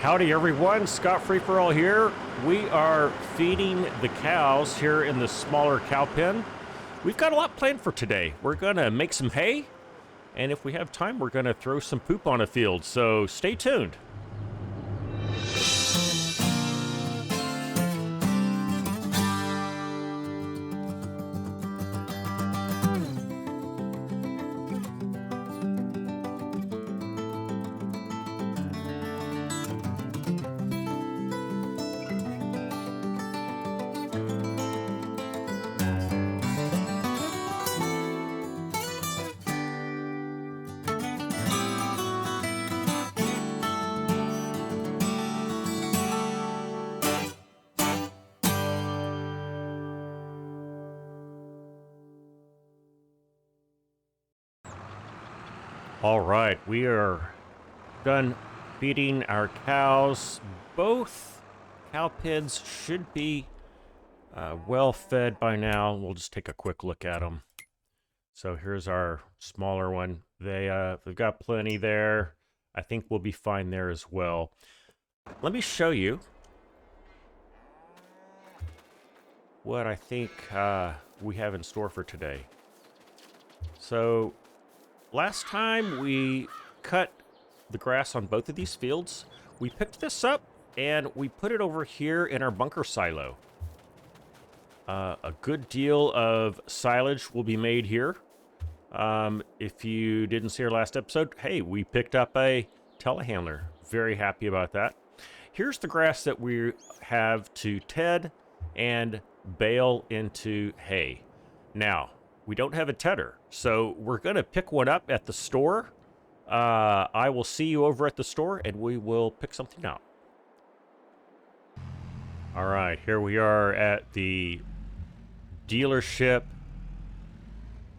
Howdy everyone, scottfreeforall here. We are feeding the cows here in the smaller cow pen. We've got a lot planned for today. We're gonna make some hay, and if we have time, we're gonna throw some poop on a field, so stay tuned. All right, we are done feeding our cows. Both cow pens should be well fed by now. We'll just take a quick look at them. So here's our smaller one. They've got plenty there. I think we'll be fine there as well. Let me show you what I think we have in store for today. So last time we cut the grass on both of these fields, we picked this up and we put it over here in our bunker silo. A good deal of silage will be made here. If you didn't see our last episode, hey, we picked up a telehandler. Very happy about that. Here's the grass that we have to ted and bale into hay. Now, we don't have a tedder, so we're going to pick one up at the store. I will see you over at the store, and we will pick something out. All right, here we are at the dealership.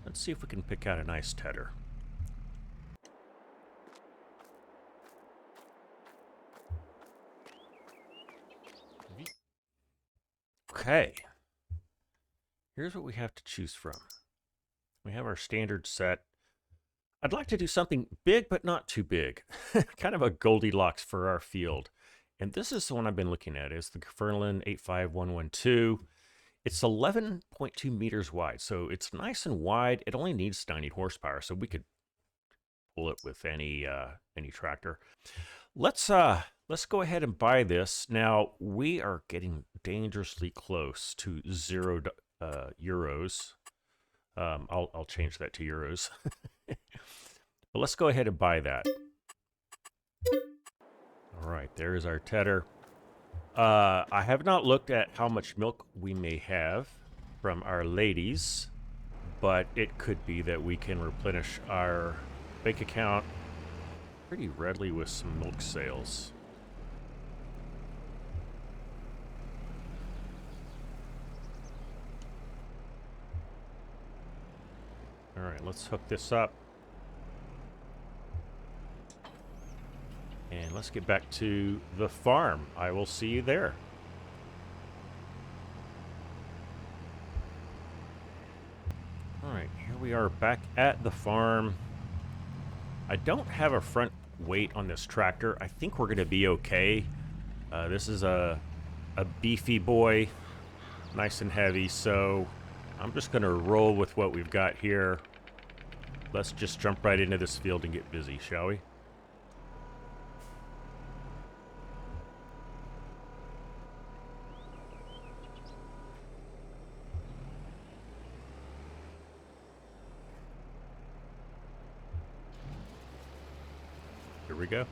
Let's see if we can pick out a nice tedder. Okay. Here's what we have to choose from. We have our standard set. I'd like to do something big, but not too big. Kind of a Goldilocks for our field. And this is the one I've been looking at. It's the Ferlin 85112. It's 11.2 meters wide, so it's nice and wide. It only needs 90 horsepower, so we could pull it with any tractor. Let's go ahead and buy this. Now, we are getting dangerously close to €0. I'll change that to euros. But let's go ahead and buy that. All right, there's our tedder. I have not looked at how much milk we may have from our ladies, but it could be that we can replenish our bank account pretty readily with some milk sales. All right, let's hook this up. And let's get back to the farm. I will see you there. All right, here we are back at the farm. I don't have a front weight on this tractor. I think we're going to be okay. This is a beefy boy, nice and heavy, so I'm just going to roll with what we've got here. Let's just jump right into this field and get busy, shall we? Here we go.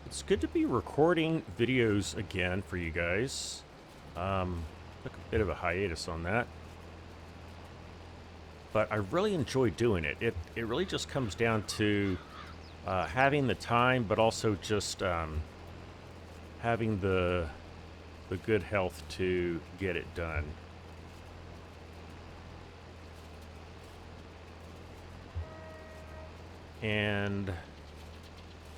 It's good to be recording videos again for you guys. Took a bit of a hiatus on that, but I really enjoy doing it. It really just comes down to having the time, but also just having the good health to get it done. And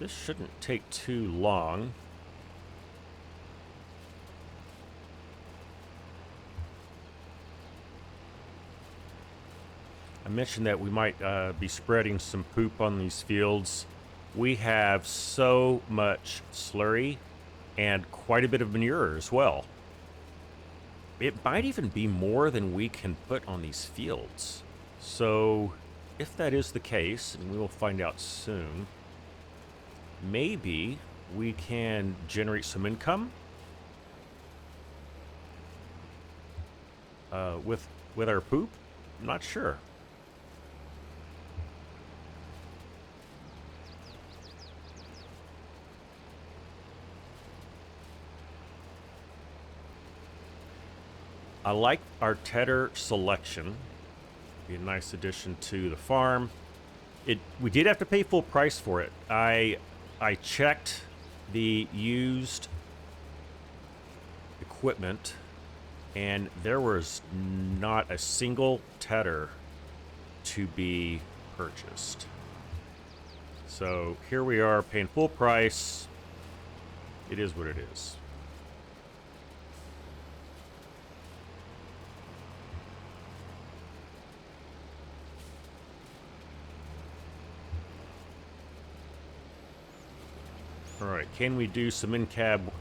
this shouldn't take too long. I mentioned that we might be spreading some poop on these fields. We have so much slurry and quite a bit of manure as well. It might even be more than we can put on these fields. So if that is the case, and we will find out soon, maybe we can generate some income with our poop. I'm not sure. I like our tedder selection. Be a nice addition to the farm. We did have to pay full price for it. I checked the used equipment, and there was not a single tedder to be purchased. So here we are paying full price. It is what it is. All right, can we do some in-cab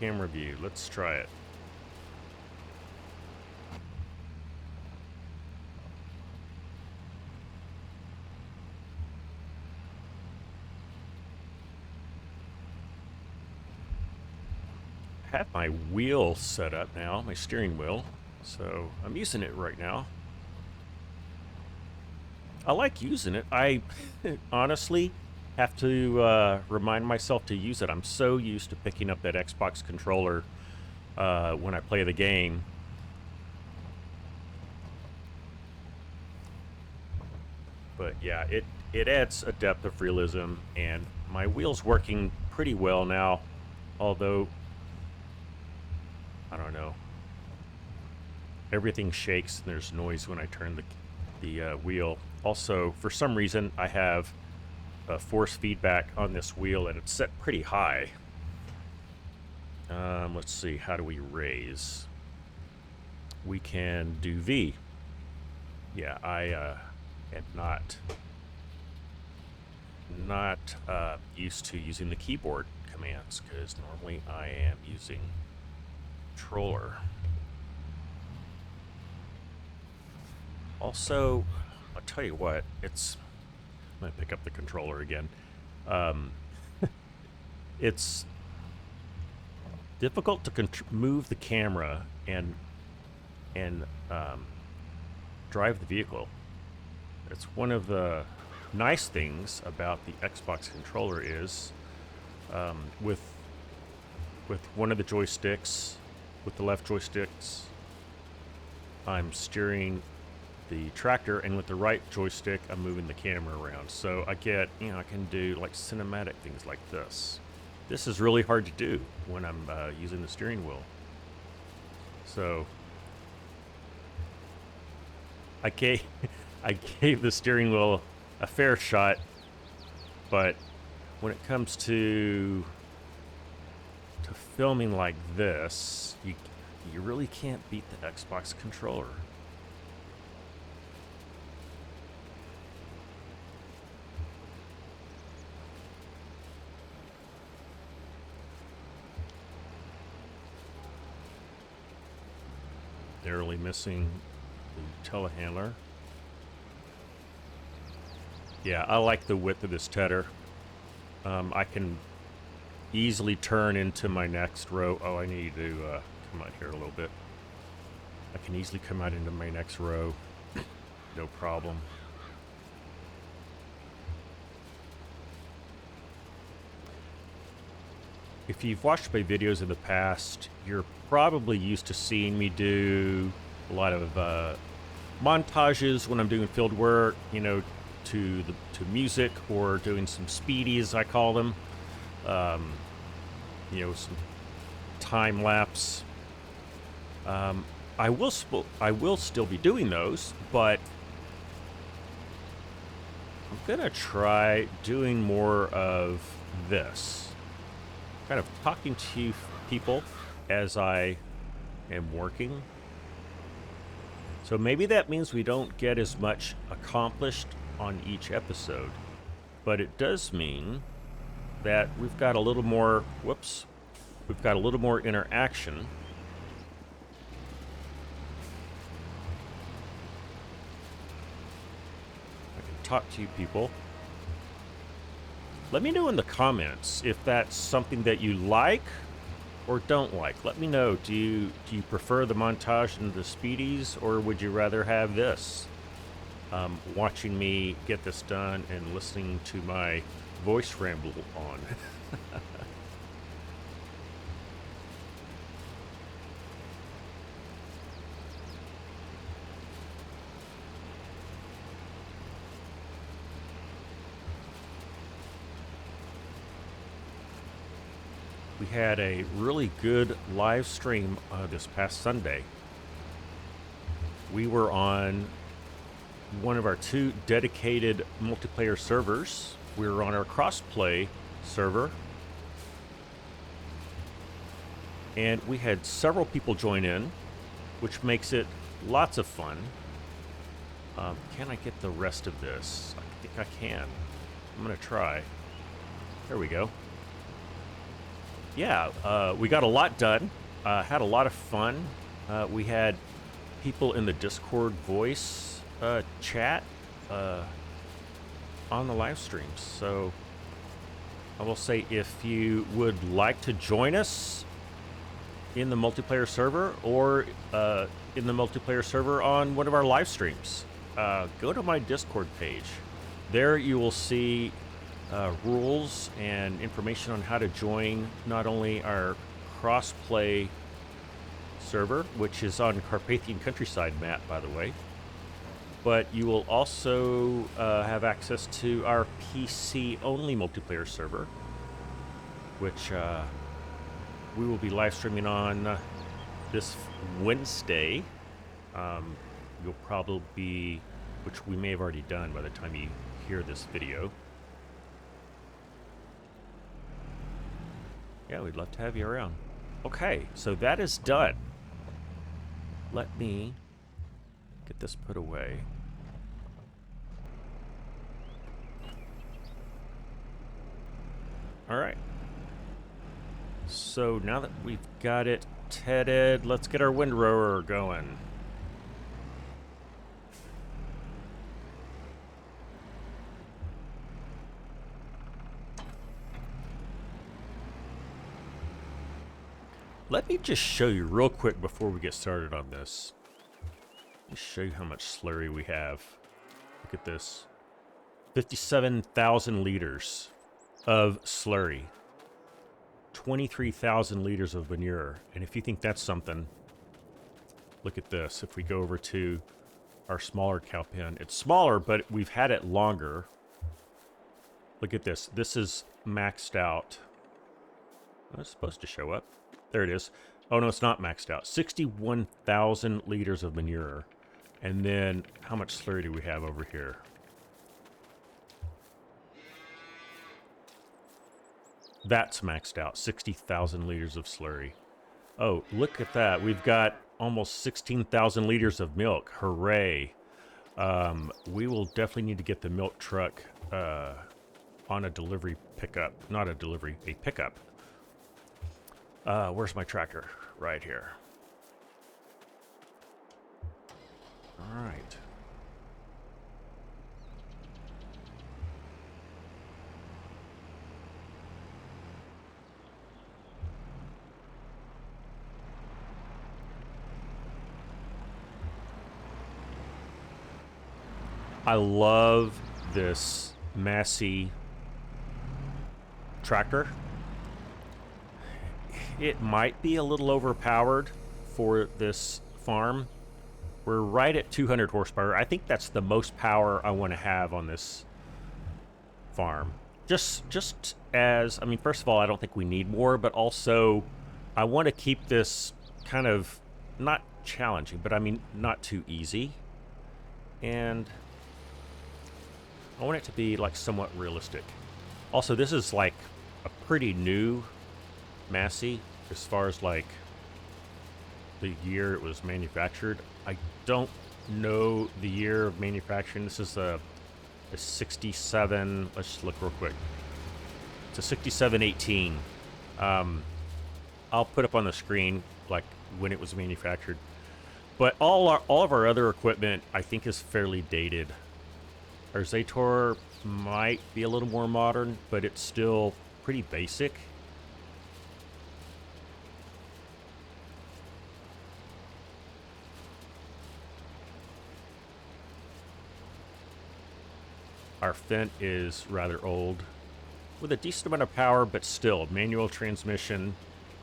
camera view? Let's try it. I have my wheel set up now, my steering wheel, so I'm using it right now. I like using it. I honestly have to remind myself to use it. I'm so used to picking up that Xbox controller when I play the game. But yeah, it adds a depth of realism, and my wheel's working pretty well now, although I don't know, everything shakes and there's noise when I turn the wheel. Also, for some reason, I have force feedback on this wheel, and it's set pretty high. Let's see, how do we raise? We can do V. Yeah, I am not used to using the keyboard commands, because normally I am using controller. Also, I'll tell you what, I'm gonna pick up the controller again. It's difficult to move the camera and drive the vehicle. It's one of the nice things about the Xbox controller is with one of the joysticks, with the left joysticks, I'm steering the tractor, and with the right joystick, I'm moving the camera around. So I can do like cinematic things like this. This is really hard to do when I'm using the steering wheel. So I gave the steering wheel a fair shot, but when it comes to filming like this, you really can't beat the Xbox controller. Narrowly missing the telehandler. Yeah, I like the width of this tedder. I can easily turn into my next row. Oh, I need to come out here a little bit. I can easily come out into my next row. No problem. If you've watched my videos in the past, you're probably used to seeing me do a lot of montages when I'm doing field work, to music, or doing some speedies, I call them. Some time lapse. I will still be doing those, but I'm gonna try doing more of this, kind of talking to people as I am working. So maybe that means we don't get as much accomplished on each episode, but it does mean that we've got a little more, we've got a little more interaction. I can talk to you people. Let me know in the comments if that's something that you like or don't like. Let me know. Do you prefer the montage and the speedies, or would you rather have this? Watching me get this done and listening to my voice ramble on. We had a really good live stream this past Sunday. We were on one of our 2 dedicated multiplayer servers. We were on our crossplay server. And we had several people join in, which makes it lots of fun. Can I get the rest of this? I think I can. I'm going to try. There we go. Yeah, we got a lot done, had a lot of fun. We had people in the Discord voice chat on the live streams. So I will say, if you would like to join us in the multiplayer server, or in the multiplayer server on one of our live streams, go to my Discord page. There you will see rules and information on how to join not only our cross-play server, which is on Carpathian Countryside map, by the way, but you will also have access to our PC-only multiplayer server, which we will be live streaming on this Wednesday. You'll probably be, which we may have already done by the time you hear this video. Yeah, we'd love to have you around. Okay, so that is done. Let me get this put away. All right. So now that we've got it tedded, let's get our windrower going. Let me just show you real quick before we get started on this. Let me show you how much slurry we have. Look at this. 57,000 liters of slurry. 23,000 liters of manure. And if you think that's something, look at this. If we go over to our smaller cow pen, it's smaller, but we've had it longer. Look at this. This is maxed out. Oh, it's supposed to show up. There it is. Oh, no, it's not maxed out. 61,000 liters of manure. And then how much slurry do we have over here? That's maxed out. 60,000 liters of slurry. Oh, look at that. We've got almost 16,000 liters of milk. Hooray. We will definitely need to get the milk truck on a delivery pickup. Not a delivery, a pickup. Where's my tracker? Right here. All right. I love this Massey tractor. It might be a little overpowered for this farm. We're right at 200 horsepower. I think that's the most power I want to have on this farm. Just as, I mean, first of all, I don't think we need more, but also I want to keep this kind of not challenging, but I mean, not too easy. And I want it to be like somewhat realistic. Also, this is like a pretty new Massey as far as like the year it was manufactured. I don't know the year of manufacturing. This is a 67. Let's just look real quick. It's a 6718. I'll put up on the screen like when it was manufactured. But all of our other equipment, I think, is fairly dated. Our Zator might be a little more modern, but it's still pretty basic. Our Fendt is rather old, with a decent amount of power, but still manual transmission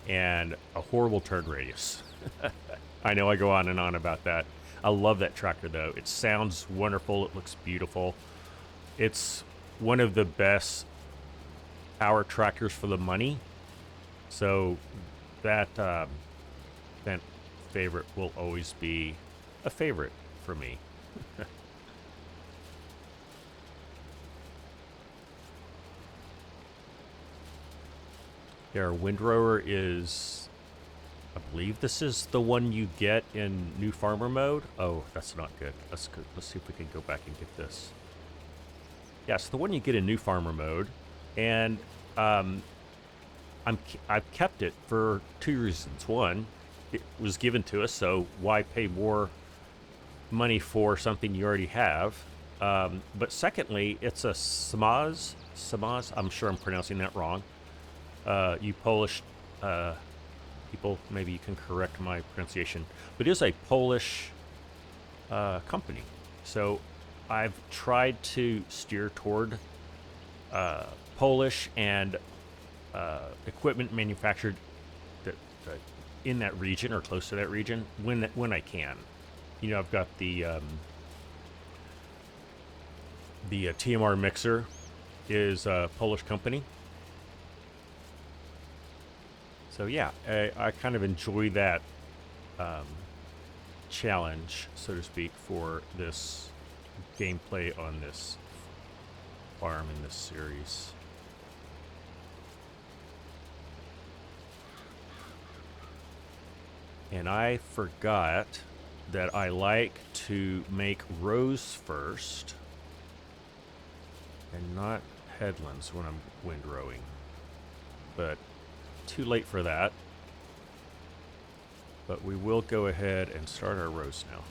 and a horrible turn radius. I know I go on and on about that. I love that tractor though. It sounds wonderful. It looks beautiful. It's one of the best power tractors for the money. So that Fendt favorite will always be a favorite for me. Our windrower is, I believe this is the one you get in new farmer mode. Oh, that's not good. Let's see if we can go back and get this. Yeah, it's the one you get in new farmer mode, and I've kept it for two reasons. One, it was given to us, so why pay more money for something you already have? But secondly, it's a Samaz. I'm sure I'm pronouncing that wrong. You Polish people, maybe you can correct my pronunciation, but it is a Polish company. So I've tried to steer toward Polish and equipment manufactured in that region or close to that region when I can. You know, I've got the TMR mixer is a Polish company. So yeah, I kind of enjoy that challenge, so to speak, for this gameplay on this farm in this series. And I forgot that I like to make rows first and not headlands when I'm windrowing. But too late for that. But we will go ahead and start our rows now.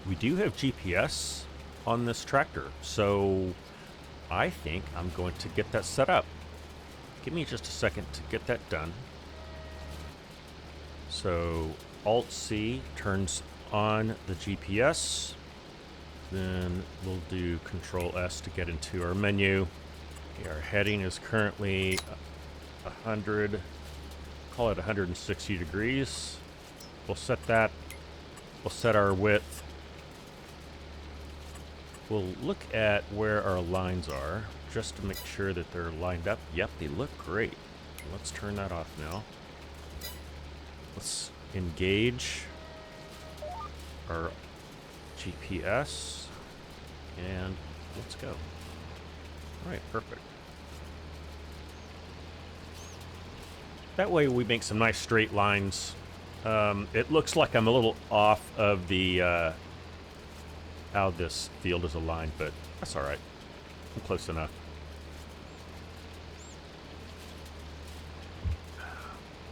We do have GPS on this tractor, so I think I'm going to get that set up. Give me just a second to get that done. So Alt-C turns on the GPS. Then we'll do Control-S to get into our menu. Okay, our heading is currently 100, call it 160 degrees. We'll set that. We'll set our width. We'll look at where our lines are, just to make sure that they're lined up. Yep, they look great. Let's turn that off now. Let's engage our GPS. And let's go. All right, perfect. That way we make some nice straight lines. It looks like I'm a little off of the how this field is aligned, but that's all right. I'm close enough.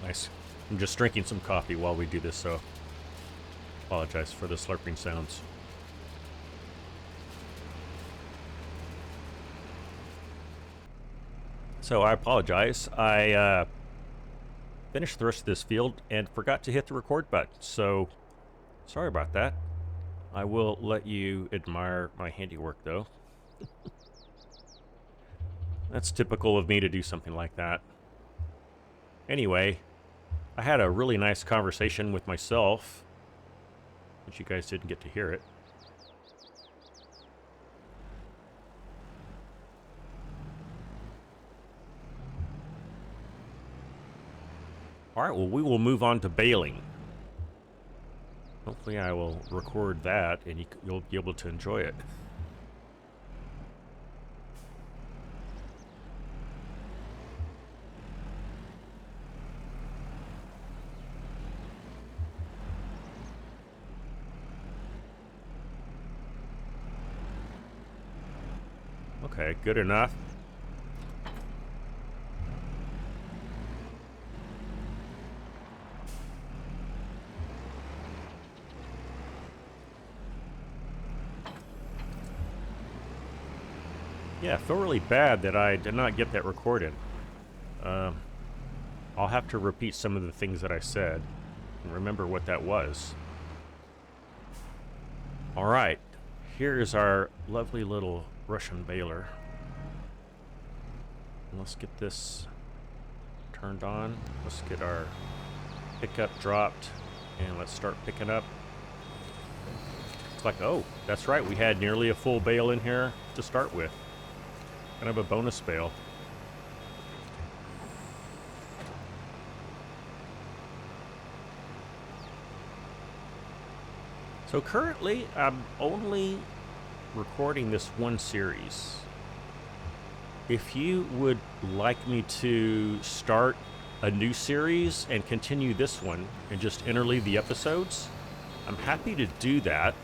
Nice. I'm just drinking some coffee while we do this, so apologize for the slurping sounds. So I apologize. I finished the rest of this field and forgot to hit the record button. So sorry about that. I will let you admire my handiwork, though. That's typical of me to do something like that. Anyway, I had a really nice conversation with myself, but you guys didn't get to hear it. All right, well, we will move on to baling. Hopefully I will record that and you'll be able to enjoy it. Okay, good enough. Yeah, I feel really bad that I did not get that recorded. I'll have to repeat some of the things that I said and remember what that was. All right, here's our lovely little Russian baler. Let's get this turned on. Let's get our pickup dropped, and let's start picking up. It's like, oh, that's right, we had nearly a full bale in here to start with. Kind of a bonus bale. So currently, I'm only recording this one series. If you would like me to start a new series and continue this one and just interleave the episodes, I'm happy to do that.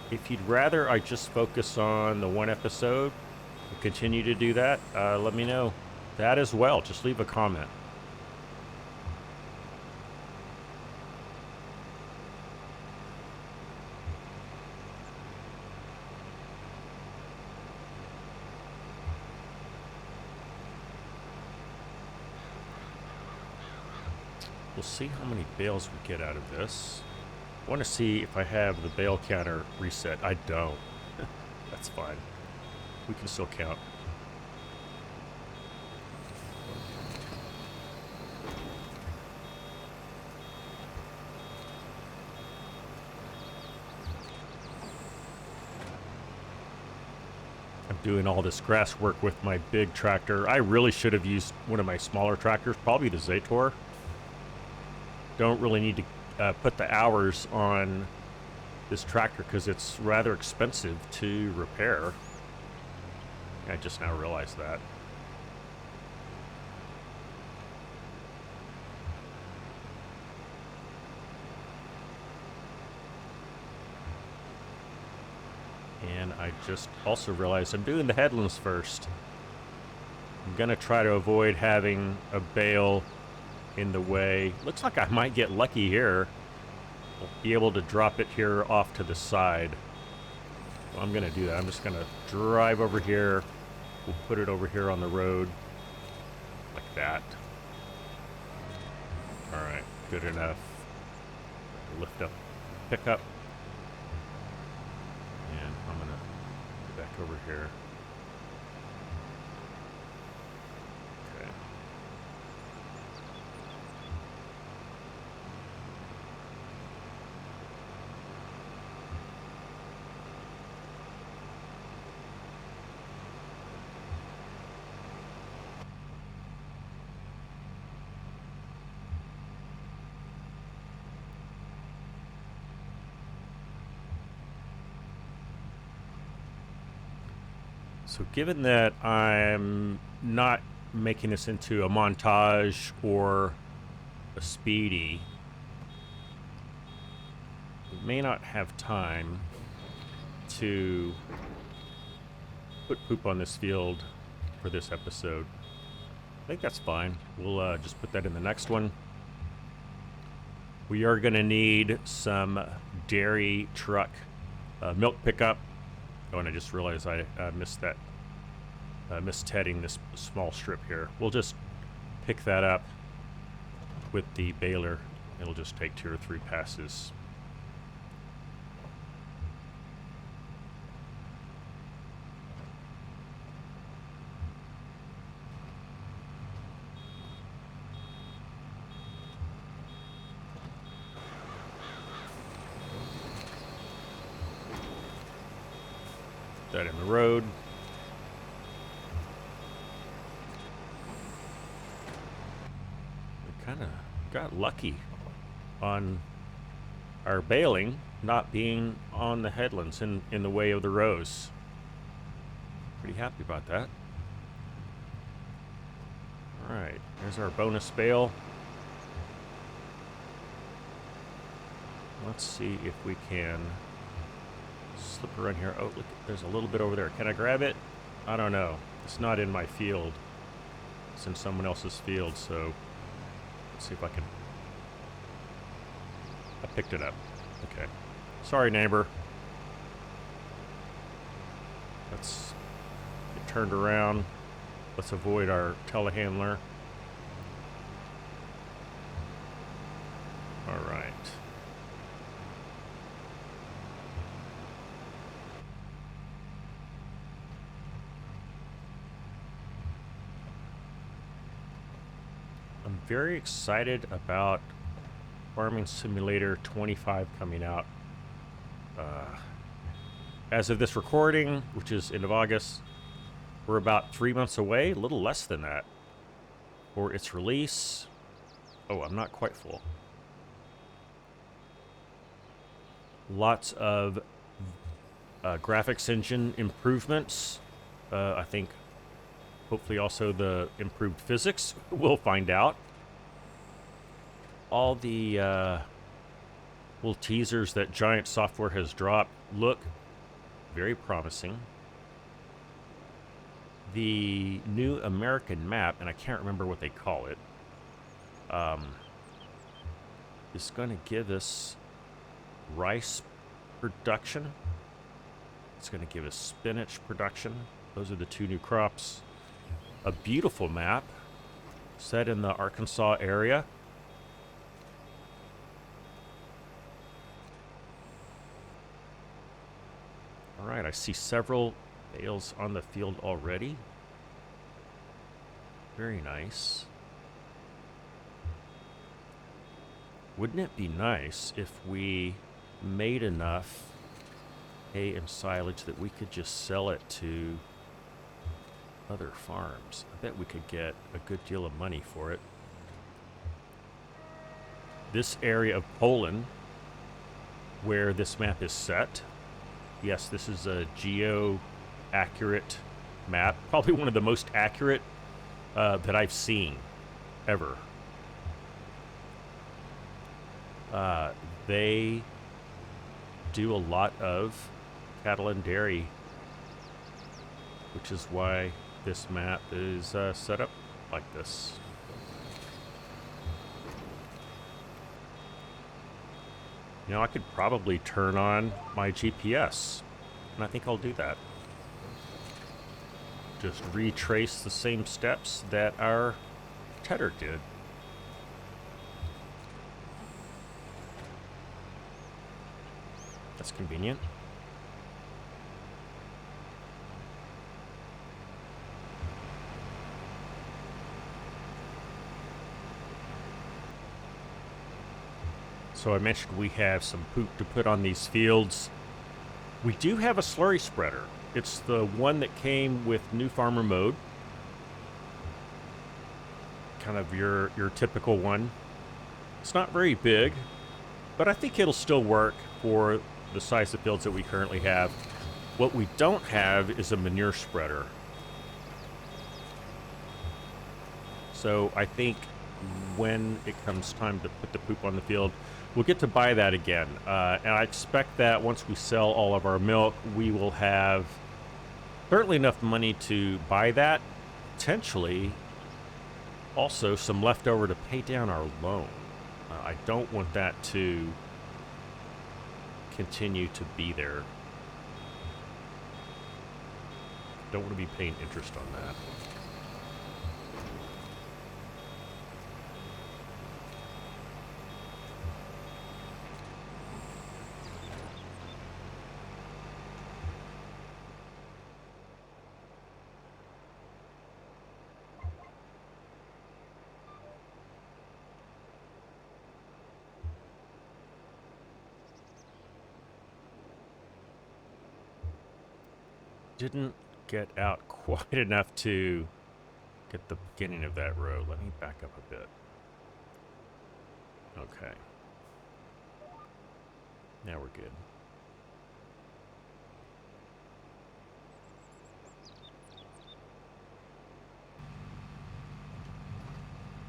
If you'd rather I just focus on the one episode and continue to do that, let me know that as well. Just leave a comment. We'll see how many bales we get out of this. I want to see if I have the bale counter reset. I don't. That's fine. We can still count. I'm doing all this grass work with my big tractor. I really should have used one of my smaller tractors, probably the Zator. Don't really need to put the hours on this tractor because it's rather expensive to repair. I just now realized that. And I just also realized I'm doing the headlands first. I'm gonna try to avoid having a bale in the way. Looks like I might get lucky here. I'll be able to drop it here off to the side. Well, I'm gonna do that. I'm just gonna drive over here. We'll put it over here on the road like that. All right, good enough. Lift up, pick up, and I'm gonna go back over here. Okay. So given that I'm not making this into a montage or a speedy, we may not have time to put poop on this field for this episode. I think that's fine. We'll just put that in the next one. We are gonna need some dairy truck milk pickup. Oh, and I just realized I missed that. Missed heading this small strip here. We'll just pick that up with the baler. It'll just take 2 or 3 passes. Put that in the road. Kind of got lucky on our baling not being on the headlands in the way of the rows. Pretty happy about that. All right, there's our bonus bale. Let's see if we can slip around here. Oh, look, there's a little bit over there. Can I grab it? I don't know. It's not in my field. It's in someone else's field, so let's see if I can... I picked it up. Okay. Sorry, neighbor. Let's get turned around. Let's avoid our telehandler. All right. I'm very excited about Farming Simulator 25 coming out. As of this recording, which is end of August, we're about 3 months away, a little less than that, for its release. Oh, I'm not quite full. Lots of graphics engine improvements. I think hopefully also the improved physics. We'll find out. All the little teasers that Giant Software has dropped look very promising. The new American map, and I can't remember what they call it, is going to give us rice production. It's going to give us spinach production. Those are the two new crops. A beautiful map set in the Arkansas area. All right, I see several bales on the field already. Very nice. Wouldn't it be nice if we made enough hay and silage that we could just sell it to other farms? I bet we could get a good deal of money for it. This area of Poland, where this map is set, yes, this is a geo-accurate map. Probably one of the most accurate that I've seen ever. They do a lot of cattle and dairy, which is why this map is set up like this. You know, I could probably turn on my GPS, and I think I'll do that. Just retrace the same steps that our tedder did. That's convenient. So I mentioned we have some poop to put on these fields. We do have a slurry spreader. It's the one that came with New Farmer Mode. Kind of your typical one. It's not very big, but I think it'll still work for the size of fields that we currently have. What we don't have is a manure spreader. So I think when it comes time to put the poop on the field, we'll get to buy that again. And I expect that once we sell all of our milk, we will have certainly enough money to buy that. Potentially also some leftover to pay down our loan. I don't want that to continue to be there. Don't want to be paying interest on that. Didn't get out quite enough to get the beginning of that row. Let me back up a bit. Okay. Now we're good.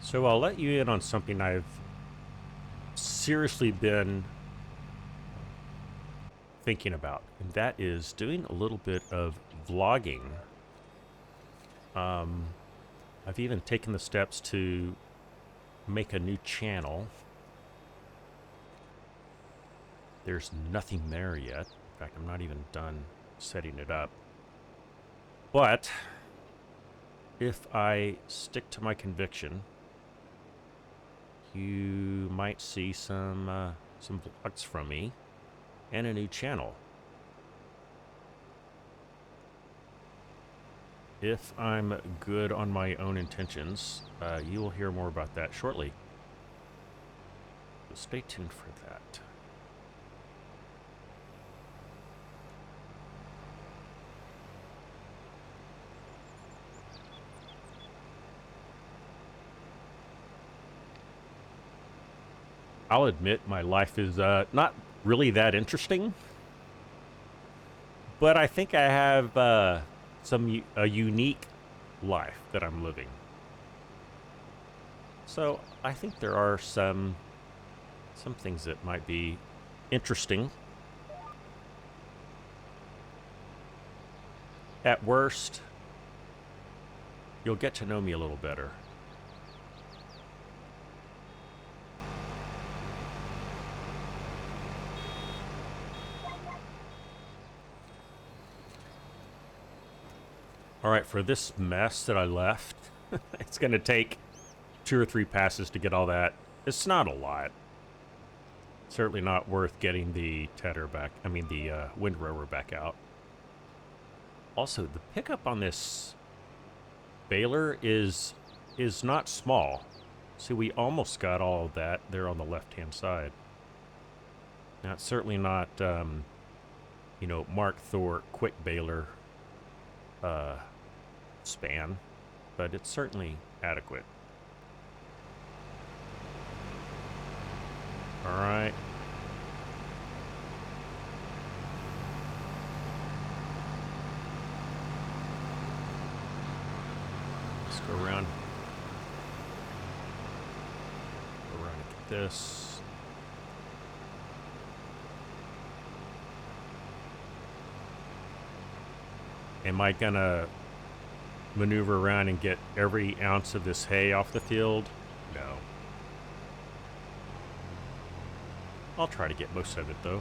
So I'll let you in on something I've seriously been thinking about, and that is doing a little bit of vlogging I've even taken the steps to make a new channel. There's nothing there yet. In fact, I'm not even done setting it up. But if I stick to my conviction, you might see some vlogs from me and a new channel. If I'm good on my own intentions, you will hear more about that shortly. So stay tuned for that. I'll admit my life is not really that interesting, but I think I have a unique life that I'm living. So I think there are some things that might be interesting. At worst, you'll get to know me a little better. All right, for this mess that I left, it's going to take 2 or 3 passes to get all that. It's not a lot. Certainly not worth getting the tedder back. I mean, the windrower back out. Also, the pickup on this baler is not small. See, we almost got all of that there on the left-hand side. Now, it's certainly not, you know, Mark Thor quick baler span, but it's certainly adequate. All right. Let's go around. Go around and get this. Am I gonna maneuver around and get every ounce of this hay off the field? No. I'll try to get most of it, though.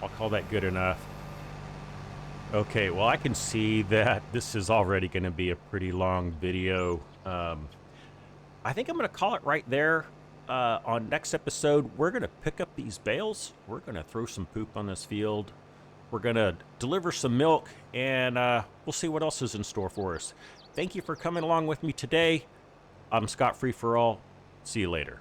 I'll call that good enough. Okay, well, I can see that this is already going to be a pretty long video. I think I'm going to call it right there. On next episode, we're going to pick up these bales. We're going to throw some poop on this field. We're going to deliver some milk, and we'll see what else is in store for us. Thank you for coming along with me today. I'm Scott Free for All. See you later.